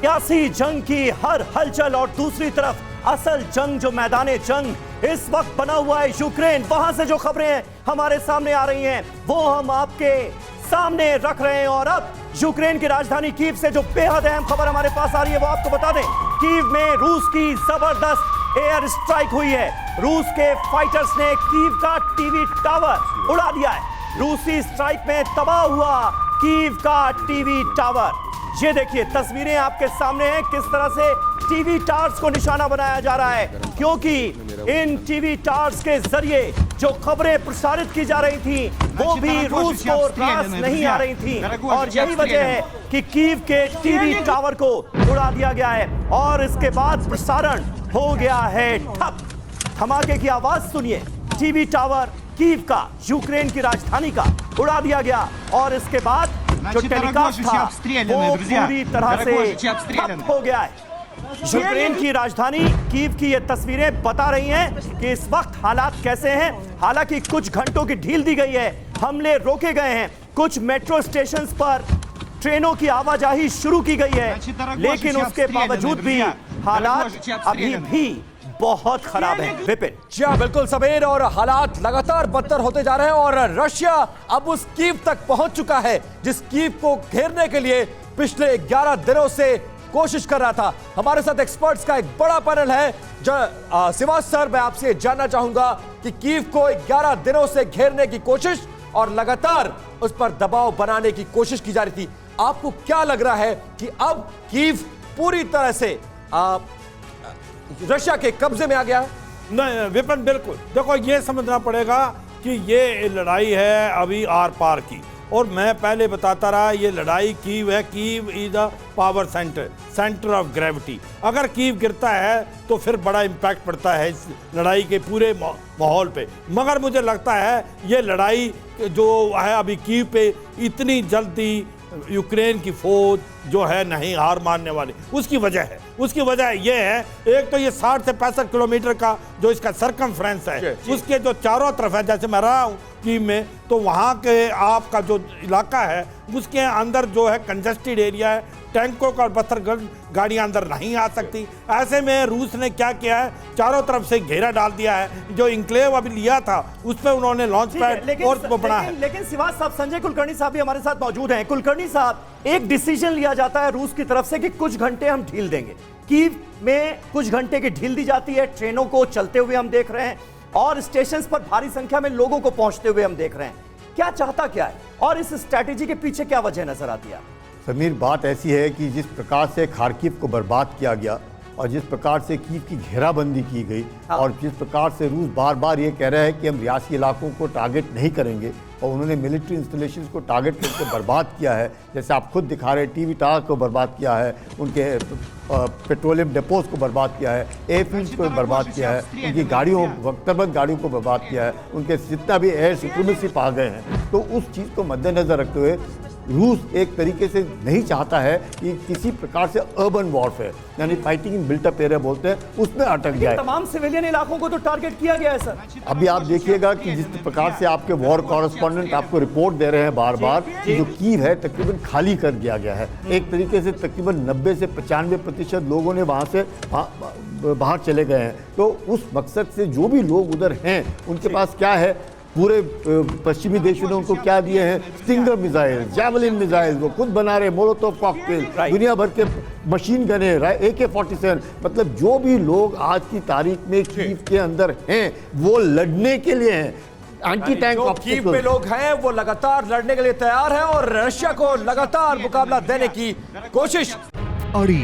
सियासी जंग की हर हलचल और दूसरी तरफ असल जंग जो मैदाने जंग इस वक्त बना हुआ है यूक्रेन, वहां से जो खबरें हमारे सामने आ रही हैं वो हम आपके सामने रख रहे हैं। और अब यूक्रेन की राजधानी कीव से जो बेहद अहम खबर हमारे पास आ रही है वो आपको बता दें। कीव में रूस की जबरदस्त एयर स्ट्राइक हुई है। रूस के फाइटर्स ने कीव का टीवी टावर उड़ा दिया है। रूसी स्ट्राइक में तबाह हुआ कीव का टीवी टावर। ये देखिए तस्वीरें आपके सामने हैं किस तरह से टीवी टावर्स को निशाना बनाया जा रहा है, क्योंकि इन टीवी टावर्स के जरिए जो खबरें प्रसारित की जा रही थी वो भी रूस को रास नहीं आ रही थी। और यही वजह है कि कीव के टीवी टावर को उड़ा दिया गया है और इसके बाद प्रसारण हो गया है ठप। धमाके की आवाज सुनिए। टीवी टावर कीव का, यूक्रेन की राजधानी का उड़ा दिया गया और इसके बाद जो टेलीकास्ट था वो पूरी तरह से ठप हो गया है। यूक्रेन की राजधानी कीव की ये तस्वीरें बता रही हैं कि इस वक्त हालात कैसे हैं। हालांकि कुछ घंटों की ढील दी गई है, हमले रोके गए हैं, कुछ मेट्रो स्टेशंस पर ट्रेनों की आवाजाही शुरू की गई है, लेकिन उसके बावजूद भी हालात अभी भी बहुत खराब है। विपिन जी हाँ, बिल्कुल सबेर, और हालात लगातार बदतर होते जा रहे हैं और रशिया अब उस कीव तक पहुंच चुका है जिस कीव को घेरने के लिए पिछले 11 दिनों से कोशिश कर रहा था। हमारे साथ एक्सपर्ट्स का एक बड़ा पैनल है। सिवास सर, मैं आपसे जानना चाहूंगा कि कीव को 11 दिनों से घेरने की कोशिश और लगातार उस पर दबाव बनाने की कोशिश की जा रही थी। आपको क्या लग रहा है कि अब कीव पूरी तरह से रशिया के कब्जे में आ गया है? नहीं विपिन, बिल्कुल देखो ये समझना पड़ेगा कि ये लड़ाई है अभी आर पार की, और मैं पहले बताता रहा ये लड़ाई कीव है। Kyiv is the power centre of gravity. अगर कीव गिरता है तो फिर बड़ा इम्पैक्ट पड़ता है इस लड़ाई के पूरे माहौल पे। मगर मुझे लगता है ये लड़ाई जो है अभी कीव पे इतनी जल्दी यूक्रेन की फौज जो है नहीं हार मानने वाली। उसकी वजह ये है, एक तो ये 60 से 65 किलोमीटर का जो इसका सरकमफ्रेंस है, उसके जो चारों तरफ है, जैसे मैं रहा हूँ कीव में, तो वहाँ के आपका जो इलाका है उसके अंदर जो है कंजस्टेड एरिया है, टैंकों का बस्तर गाड़ियाँ अंदर नहीं आ सकती। ऐसे में रूस ने क्या किया है, चारों तरफ से घेरा डाल दिया है। जो इंक्लेव अभी लिया था उस पर उन्होंने लॉन्च पैड और वो बना है। लेकिन सिवास साहब, संजय कुलकर्णी साहब भी हमारे साथ मौजूद हैं। कुलकर्णी साहब, एक डिसीजन लिया जाता है रूस की तरफ से कि कुछ घंटे हम ढील देंगे। कीव में कुछ घंटे की ढील दी जाती है, ट्रेनों को चलते हुए हम देख रहे हैं और स्टेशन पर भारी संख्या में लोगों को पहुंचते हुए हम देख रहे हैं। क्या चाहता क्या है और इस स्ट्रैटेजी के पीछे क्या वजह नजर आती है? समीर, बात ऐसी है कि जिस प्रकार से खार्किव को बर्बाद किया गया और जिस प्रकार से कीव की घेराबंदी की गई और जिस प्रकार से रूस बार बार ये कह रहा है कि हम रियासी इलाकों को टारगेट नहीं करेंगे और उन्होंने मिलिट्री इंस्टॉलेशंस को टारगेट करके बर्बाद किया है, जैसे आप खुद दिखा रहे हैं, टीवी टावर को बर्बाद किया है, उनके पेट्रोलियम डिपोज को बर्बाद किया है, एयरफील्ड्स को बर्बाद किया है, उनकी गाड़ियों वक्तबंद गाड़ियों को बर्बाद किया है, उनके जितना भी एयर सुप्रीमेसी आ गए हैं। तो उस चीज़ को मद्देनजर रखते हुए रूस एक तरीके से नहीं चाहता है कि किसी प्रकार से अर्बन वॉरफेयर यानी fighting in built up area बोलते हैं उसमें अटक जाए। तमाम सिविलियन इलाकों को तो टारगेट किया गया है सर। अभी आप देखिएगा कि जिस प्रकार से आपके वॉर कॉरेस्पॉन्डेंट आपको रिपोर्ट दे रहे हैं बार बार कि जो कीव है तकरीबन खाली कर दिया गया है। एक तरीके से तकरीबन 90 से 95% लोगों ने वहाँ से बाहर चले गए हैं। तो उस मकसद से जो भी लोग उधर हैं उनके पास क्या है, पूरे पश्चिमी देशों ने उनको क्या दिए हैं, स्टिंगर मिसाइल, जैवलिन मिसाइल, वो खुद बना रहे, मोलोटोव कॉकटेल, दुनिया भर के मशीन गने, AK-47, मतलब जो भी लोग आज की तारीख में कीव के अंदर हैं वो लड़ने के लिए हैं। एंटी टैंक कीव में लोग हैं वो लगातार लड़ने के लिए तैयार हैं और रशिया को लगातार मुकाबला देने की कोशिश। अड़ी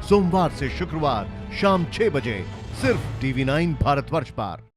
सोमवार से शुक्रवार शाम 6 बजे सिर्फ TV9 भारतवर्ष पर।